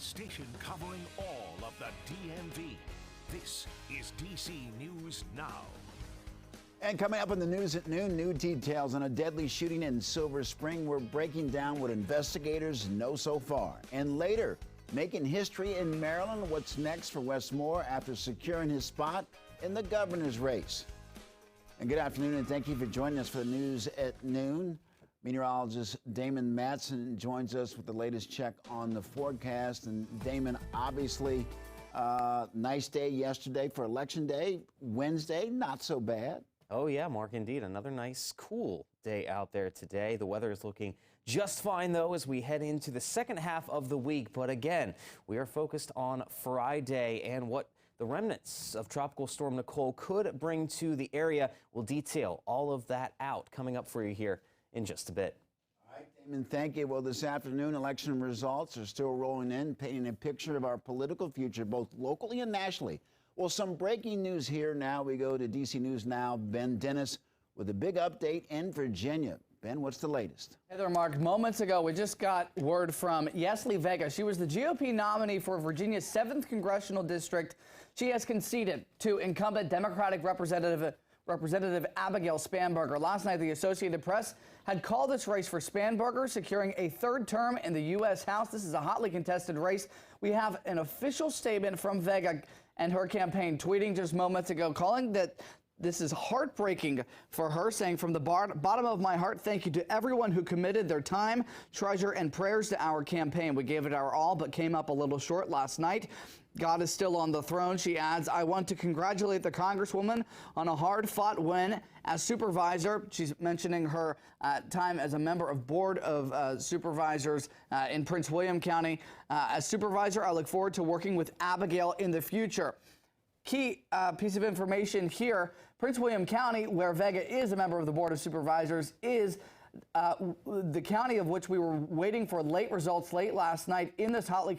station covering all of the DMV. This is DC News Now. And coming up in the news at noon, new details on a deadly shooting in Silver Spring. We're breaking down what investigators know so far. And later, making history in Maryland. What's next for Wes Moore after securing his spot in the governor's race? And good afternoon, and thank you for joining us for the news at noon. Meteorologist Damon Matson joins us with the latest check on the forecast. And Damon, obviously, nice day yesterday for Election Day. Wednesday, not so bad. Oh yeah, Mark, indeed. Another nice, cool day out there today. The weather is looking just fine, though, as we head into the second half of the week. But again, we are focused on Friday and what the remnants of Tropical Storm Nicole could bring to the area. We'll detail all of that out coming up for you here in just a bit. All right, Damon, thank you. Well, this afternoon, election results are still rolling in, painting a picture of our political future, both locally and nationally. Well, some breaking news here now. We go to DC News Now. Ben Dennis with a big update in Virginia. Ben, what's the latest? Hey there, Mark. Moments ago, we just got word from Yesli Vega. She was the GOP nominee for Virginia's 7th congressional district. She has conceded to incumbent Democratic Representative Abigail Spanberger. Last night, the Associated Press had called this race for Spanberger, securing a third term in the U.S. House. This is a hotly contested race. We have an official statement from Vega and her campaign, tweeting just moments ago, calling that this is heartbreaking for her, saying, "From the bottom of my heart, thank you to everyone who committed their time, treasure, and prayers to our campaign. We gave it our all, but came up a little short last night. God is still on the throne," she adds. "I want to congratulate the Congresswoman on a hard-fought win as supervisor." She's mentioning her time as a member of Board of Supervisors in Prince William County. As supervisor, I look forward to working with Abigail in the future. Key piece of information here, Prince William County, where Vega is a member of the Board of Supervisors, is the county of which we were waiting for late results late last night in this hotly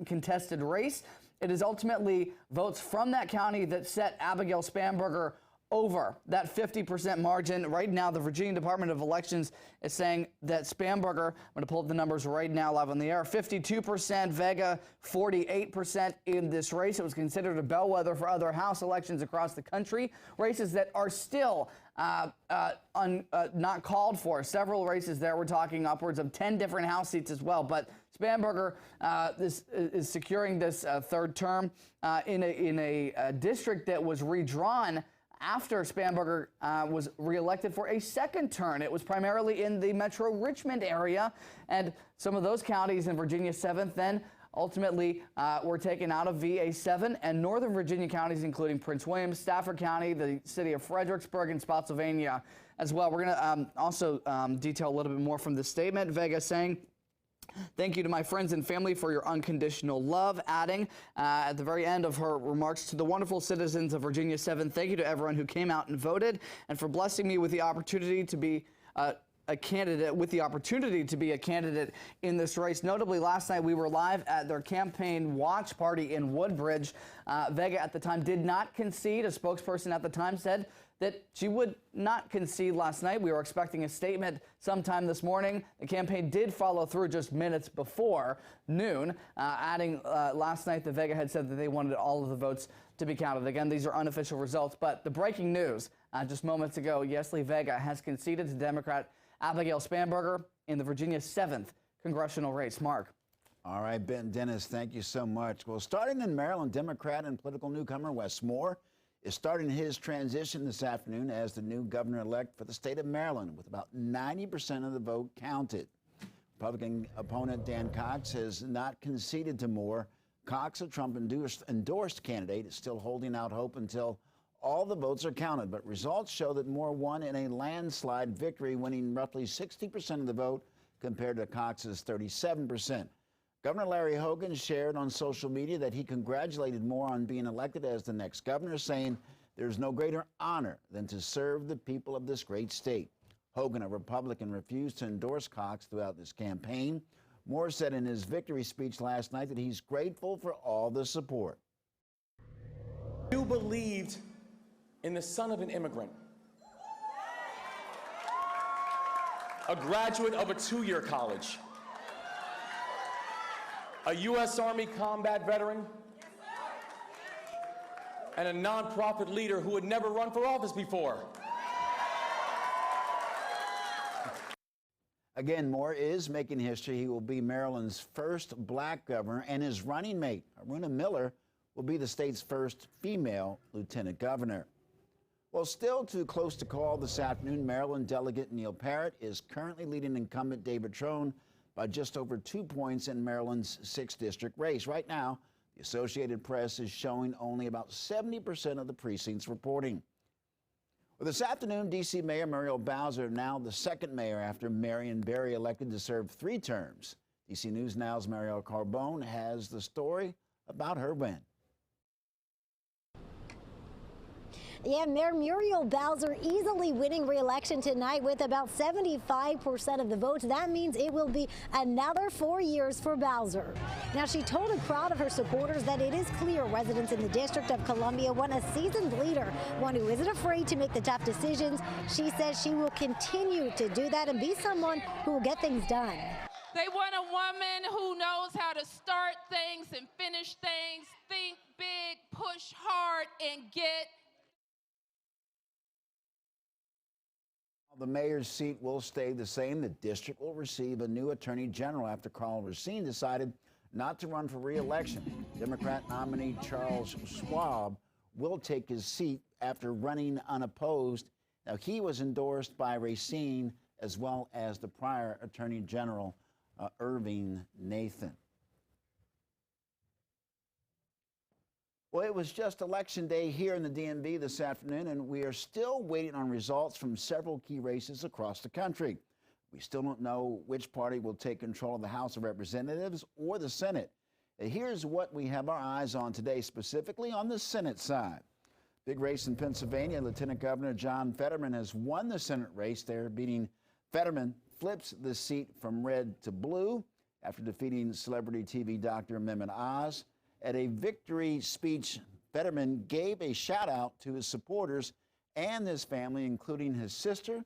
contested race. It is ultimately votes from that county that set Abigail Spanberger over that 50% margin. Right now, the Virginia Department of Elections is saying that Spanberger, I'm going to pull up the numbers right now live on the air, 52%, Vega 48% in this race. It was considered a bellwether for other House elections across the country, races that are still not called for. Several races there. We're talking upwards of 10 different House seats as well. But Spanberger is securing this third term in a district that was redrawn after Spanberger was reelected for a second term. It was primarily in the Metro Richmond area, and some of those counties in Virginia 7th then ultimately were taken out of VA7, and Northern Virginia counties, including Prince William, Stafford County, the city of Fredericksburg, and Spotsylvania as well. We're going to also detail a little bit more from the statement. Vega saying, "Thank you to my friends and family for your unconditional love," adding at the very end of her remarks, "To the wonderful citizens of Virginia 7, thank you to everyone who came out and voted, and for blessing me with the opportunity to be a candidate in this race." Notably, last night we were live at their campaign watch party in Woodbridge. Vega at the time did not concede. A spokesperson at the time said that she would not concede last night. We were expecting a statement sometime this morning. The campaign did follow through just minutes before noon, adding last night that Vega had said that they wanted all of the votes to be counted. Again, these are unofficial results, but the breaking news just moments ago, Yesli Vega has conceded to Democrat Abigail Spanberger in the Virginia 7th congressional race. Mark. All right, Ben Dennis, thank you so much. Well, starting in Maryland, Democrat and political newcomer Wes Moore is starting his transition this afternoon as the new governor-elect for the state of Maryland, with about 90% of the vote counted. Republican opponent Dan Cox has not conceded to Moore. Cox, a Trump-endorsed candidate, is still holding out hope until all the votes are counted. But results show that Moore won in a landslide victory, winning roughly 60% of the vote compared to Cox's 37%. Governor Larry Hogan shared on social media that he congratulated Moore on being elected as the next governor, saying there's no greater honor than to serve the people of this great state. Hogan, a Republican, refused to endorse Cox throughout this campaign. Moore said in his victory speech last night that he's grateful for all the support. You believed in the son of an immigrant, a graduate of a two-year college, a U.S. Army combat veteran, and a nonprofit leader who had never run for office before. Again, Moore is making history. He will be Maryland's first black governor, and his running mate, Aruna Miller, will be the state's first female lieutenant governor. Well, still too close to call this afternoon, Maryland delegate Neil Parrott is currently leading incumbent David Trone by just over 2 points in Maryland's 6th district race. Right now, the Associated Press is showing only about 70% of the precincts reporting. Well, this afternoon, D.C. Mayor Muriel Bowser, now the second mayor after Marion Barry, elected to serve 3 terms. D.C. News Now's Mariel Carbone has the story about her win. Yeah, Mayor Muriel Bowser easily winning re-election tonight with about 75% of the votes. That means it will be another 4 years for Bowser. Now, she told a crowd of her supporters that it is clear residents in the District of Columbia want a seasoned leader, one who isn't afraid to make the tough decisions. She says she will continue to do that and be someone who will get things done. They want a woman who knows how to start things and finish things, think big, push hard, and get. The mayor's seat will stay the same. The district will receive a new attorney general after Carl Racine decided not to run for re-election. Democrat nominee Charles Schwab will take his seat after running unopposed. Now, he was endorsed by Racine as well as the prior attorney general, Irving Nathan. Well, it was just Election Day here in the DMV this afternoon, and we are still waiting on results from several key races across the country. We still don't know which party will take control of the House of Representatives or the Senate. Here's what we have our eyes on today, specifically on the Senate side. Big race in Pennsylvania. Lieutenant Governor John Fetterman has won the Senate race there, beating Fetterman flips the seat from red to blue after defeating celebrity TV doctor Mehmet Oz. At a victory speech, Fetterman gave a shout out to his supporters and his family, including his sister,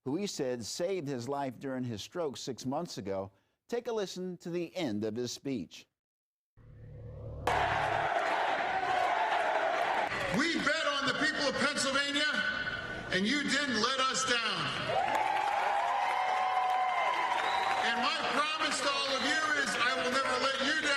who he said saved his life during his stroke 6 months ago. Take a listen to the end of his speech. We bet on the people of Pennsylvania, and you didn't let us down. And my promise to all of you is I will never let you down.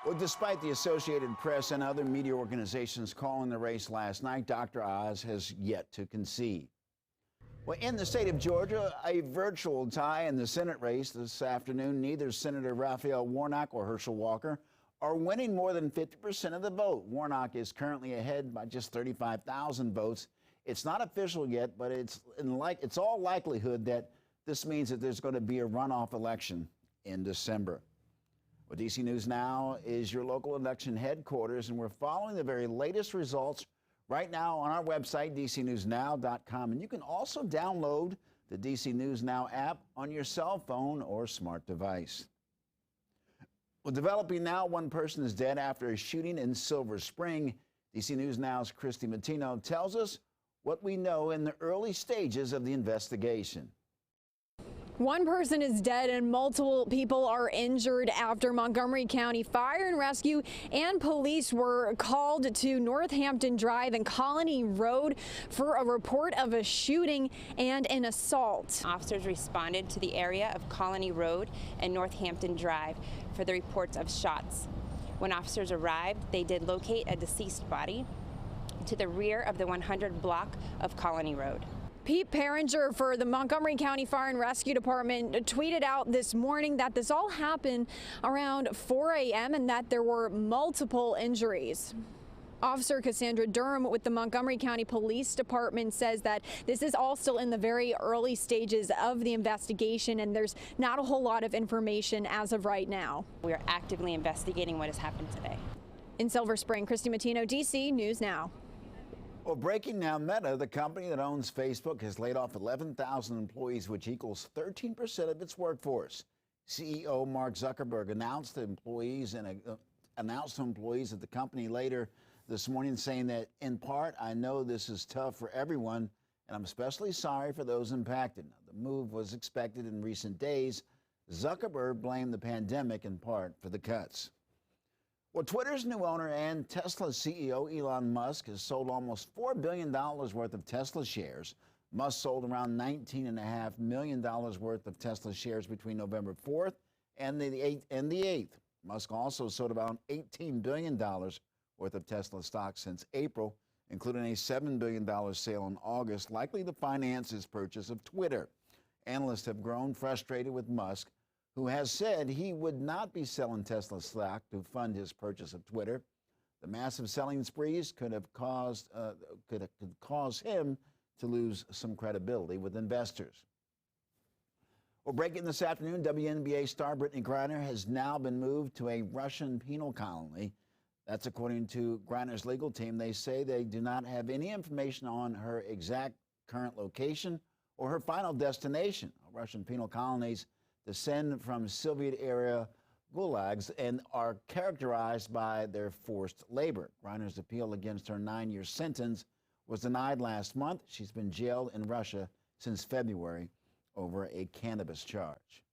Well, despite the Associated Press and other media organizations calling the race last night, Dr. Oz has yet to concede. Well, in the state of Georgia, a virtual tie in the Senate race this afternoon. Neither Senator Raphael Warnock or Herschel Walker are winning more than 50% of the vote. Warnock is currently ahead by just 35,000 votes. It's not official yet, but it's all likelihood that this means that there's going to be a runoff election in December. Well, DC News Now is your local election headquarters, and we're following the very latest results right now on our website, dcnewsnow.com. And you can also download the DC News Now app on your cell phone or smart device. Well, developing now, one person is dead after a shooting in Silver Spring. DC News Now's Christy Matino tells us what we know in the early stages of the investigation. One person is dead and multiple people are injured after Montgomery County Fire and Rescue and police were called to Northampton Drive and Colony Road for a report of a shooting and an assault. Officers responded to the area of Colony Road and Northampton Drive for the reports of shots. When officers arrived, they did locate a deceased body to the rear of the 100 block of Colony Road. Pete Peringer for the Montgomery County Fire and Rescue Department tweeted out this morning that this all happened around 4 a.m. and that there were multiple injuries. Officer Cassandra Durham with the Montgomery County Police Department says that this is all still in the very early stages of the investigation and there's not a whole lot of information as of right now. We are actively investigating what has happened today. In Silver Spring, Christy Matino, DC News Now. Well, breaking now, Meta, the company that owns Facebook, has laid off 11,000 employees, which equals 13% of its workforce. CEO Mark Zuckerberg announced to employees at the company later this morning, saying that, in part, I know this is tough for everyone, and I'm especially sorry for those impacted. Now, the move was expected in recent days. Zuckerberg blamed the pandemic in part for the cuts. Well, Twitter's new owner and Tesla CEO Elon Musk has sold almost $4 billion worth of Tesla shares. Musk sold around $19.5 million worth of Tesla shares between November 4th and the 8th. Musk also sold about $18 billion worth of Tesla stock since April, including a $7 billion sale in August, likely to finance his purchase of Twitter. Analysts have grown frustrated with Musk, who has said he would not be selling Tesla stock to fund his purchase of Twitter. The massive selling sprees could cause him to lose some credibility with investors. Well, breaking this afternoon, WNBA star Brittany Griner has now been moved to a Russian penal colony. That's according to Griner's legal team. They say they do not have any information on her exact current location or her final destination. Russian penal colonies descend from Soviet-era gulags and are characterized by their forced labor. Griner's appeal against her 9-year sentence was denied last month. She's been jailed in Russia since February over a cannabis charge.